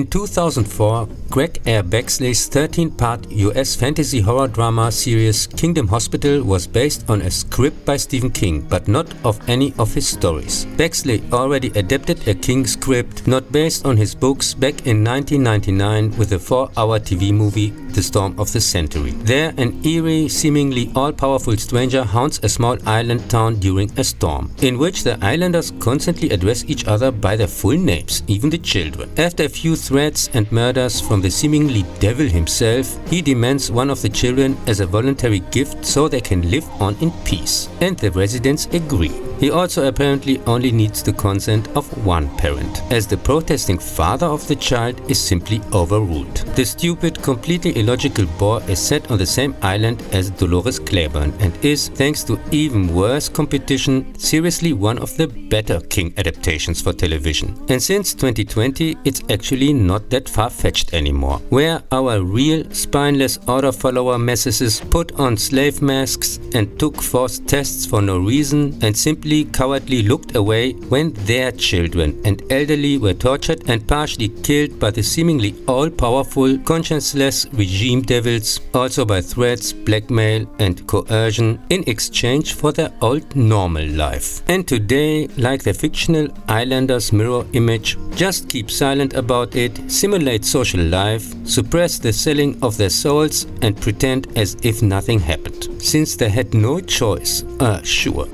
In 2004, Greg R. Bexley's 13-part US fantasy horror drama series Kingdom Hospital was based on a script by Stephen King, but not of any of his stories. Bexley already adapted a King script not based on his books back in 1999 with the 4-hour TV movie The Storm of the Century. There, an eerie, seemingly all-powerful stranger haunts a small island town during a storm, in which the islanders constantly address each other by their full names, even the children. After a few threats and murders from the seemingly devil himself, he demands one of the children as a voluntary gift so they can live on in peace, and the residents agree. He also apparently only needs the consent of one parent, as the protesting father of the child is simply overruled. The stupid, completely illogical boar is set on the same island as Dolores Claiborne and is, thanks to even worse competition, seriously one of the better King adaptations for television. And since 2020, it's actually not that far-fetched anymore, where our real, spineless order follower messes put on slave masks and took forced tests for no reason and simply cowardly looked away when their children and elderly were tortured and partially killed by the seemingly all-powerful, conscienceless regime devils, also by threats, blackmail and coercion in exchange for their old normal life. And today, like the fictional islanders' mirror image, just keep silent about it, simulate social life, suppress the selling of their souls and pretend as if nothing happened, since they had no choice, sure.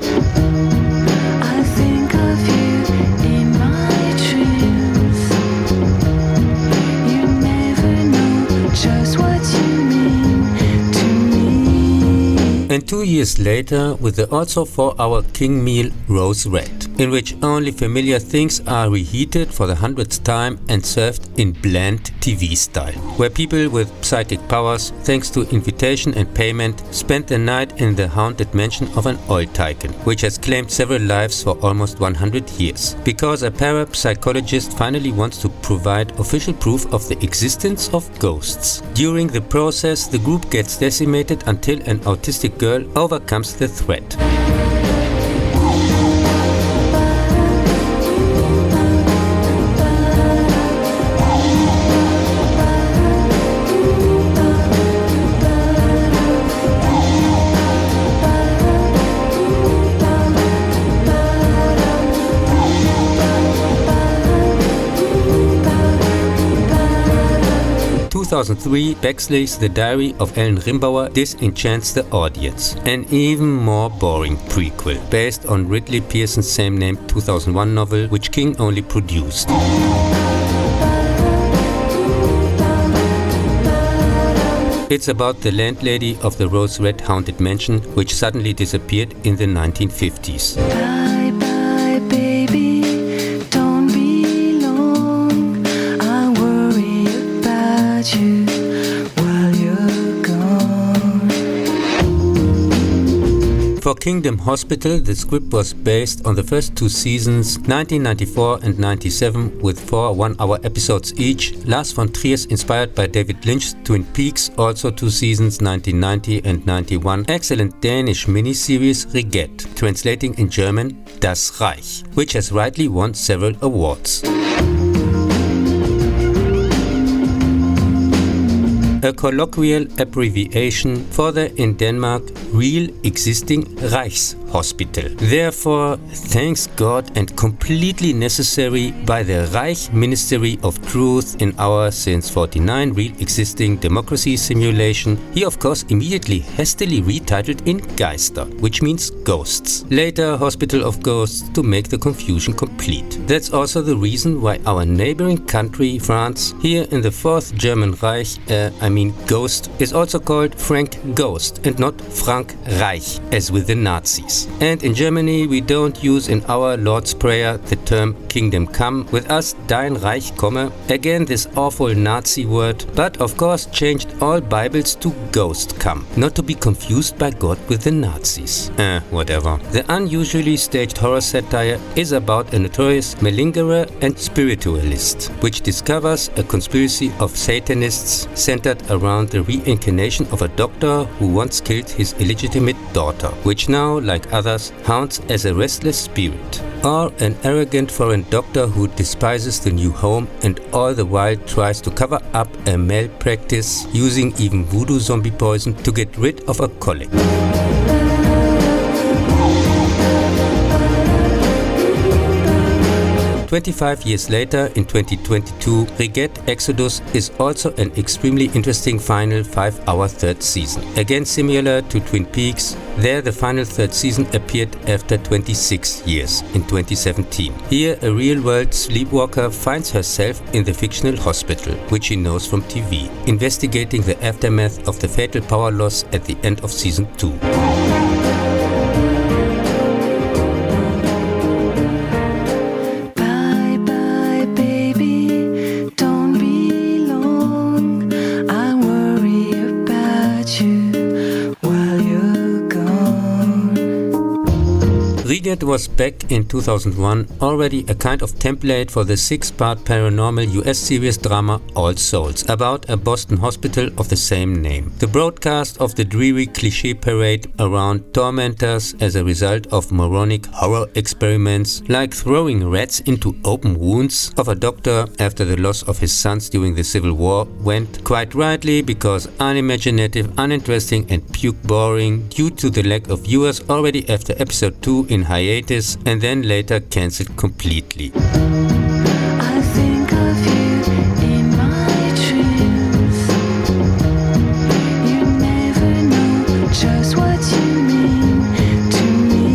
I think of you in my dreams. You never know just what you mean to me. And 2 years later, with the also 4-hour King meal Rose Red, in which only familiar things are reheated for the 100th time and served in bland TV style, where people with psychic powers, thanks to invitation and payment, spend the night in the haunted mansion of an oil tycoon, which has claimed several lives for almost 100 years, because a parapsychologist finally wants to provide official proof of the existence of ghosts. During the process, the group gets decimated until an autistic girl overcomes the threat. 2003, Bexley's The Diary of Ellen Rimbauer disenchants the audience. An even more boring prequel, based on Ridley Pearson's same-named 2001 novel, which King only produced. It's about the landlady of the Rose Red haunted mansion, which suddenly disappeared in the 1950s. Bye bye baby, don't be long. I worry about you while you're gone. For Kingdom Hospital, the script was based on the first two seasons, 1994 and 97, with 4 one-hour episodes each. Lars von Trier's inspired by David Lynch's Twin Peaks, also 2 seasons, 1990 and 91. Excellent Danish miniseries Reget, translating in German Das Reich, which has rightly won several awards. A colloquial abbreviation for the, in Denmark, real existing Reichshospital. Therefore, thanks God and completely necessary by the Reich Ministry of Truth in our since 49 real existing democracy simulation, he of course immediately hastily retitled in Geister, which means ghosts. Later Hospital of Ghosts to make the confusion complete. That's also the reason why our neighboring country, France, here in the 4th German Reich, Ghost, is also called Frank Ghost and not Frank Reich, as with the Nazis. And in Germany we don't use in our Lord's Prayer the term Kingdom Come, with us Dein Reich komme, again this awful Nazi word, but of course changed all Bibles to Ghost Come, not to be confused by God with the Nazis. Whatever. The unusually staged horror satire is about a notorious malingerer and spiritualist, which discovers a conspiracy of Satanists centered around the reincarnation of a doctor who once killed his illegitimate daughter, which now, like others, haunts as a restless spirit. or an arrogant foreign doctor who despises the new home and all the while tries to cover up a malpractice using even voodoo zombie poison to get rid of a colleague. 25 years later, in 2022, Regret Exodus is also an extremely interesting final 5-hour third season. Again similar to Twin Peaks, there the final third season appeared after 26 years, in 2017. Here a real-world sleepwalker finds herself in the fictional hospital, which she knows from TV, investigating the aftermath of the fatal power loss at the end of season 2. Regret was back in 2001, already a kind of template for the 6-part paranormal US series drama All Souls, about a Boston hospital of the same name. The broadcast of the dreary cliché parade around tormentors as a result of moronic horror experiments, like throwing rats into open wounds of a doctor after the loss of his sons during the Civil War, went quite rightly because unimaginative, uninteresting and puke boring due to the lack of viewers already after episode 2 in hiatus and then later cancelled completely. I think of you in my dreams. You never know just what you mean to me.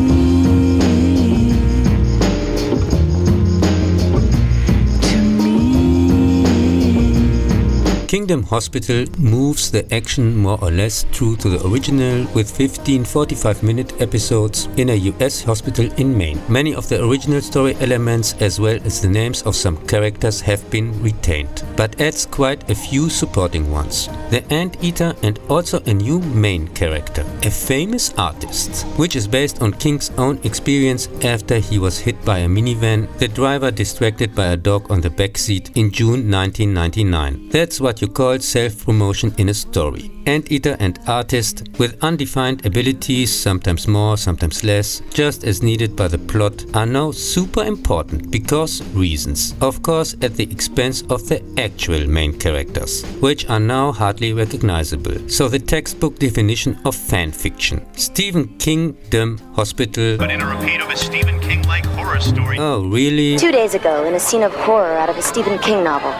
Kingdom Hospital moves the action more or less true to the original with 15 45-minute episodes in a US hospital in Maine. Many of the original story elements as well as the names of some characters have been retained, but adds quite a few supporting ones. The Anteater and also a new main character, a famous artist, which is based on King's own experience after he was hit by a minivan, the driver distracted by a dog on the backseat in June 1999. That's what you call self-promotion in a story. Anteater and artist with undefined abilities, sometimes more, sometimes less, just as needed by the plot, are now super important because reasons. Of course at the expense of the actual main characters, which are now hardly recognizable. So the textbook definition of fan fiction. Stephen Kingdom Hospital. But in a repeat of a Stephen King-like horror story. Oh really? 2 days ago in a scene of horror out of a Stephen King novel.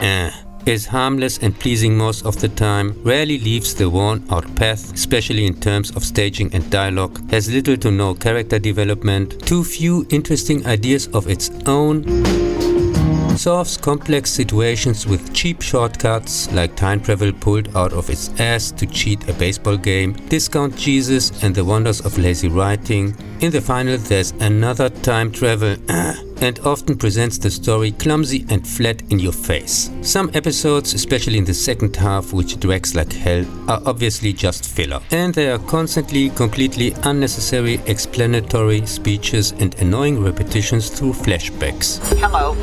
Is harmless and pleasing most of the time, rarely leaves the worn-out path, especially in terms of staging and dialogue, has little to no character development, too few interesting ideas of its own, solves complex situations with cheap shortcuts like time travel pulled out of its ass to cheat a baseball game, discount Jesus and the wonders of lazy writing. In the final there's another time travel and often presents the story clumsy and flat in your face. Some episodes, especially in the second half, which drags like hell, are obviously just filler. And there are constantly completely unnecessary explanatory speeches and annoying repetitions through flashbacks. Hello,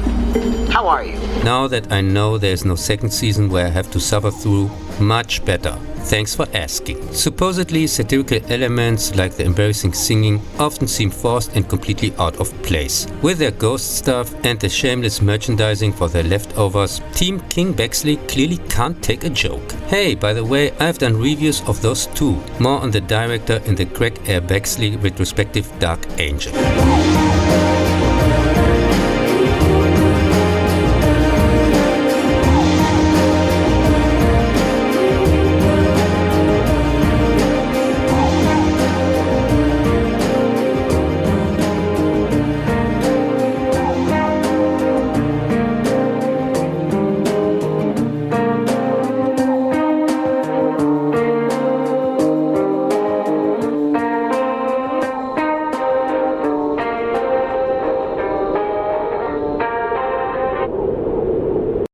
how are you? Now that I know there's no second season where I have to suffer through, much better. Thanks for asking. Supposedly satirical elements like the embarrassing singing often seem forced and completely out of place. With their ghost stuff and the shameless merchandising for their leftovers, Team King Bexley clearly can't take a joke. Hey, by the way, I've done reviews of those too. More on the director in the Craig R. Bexley retrospective Dark Angel.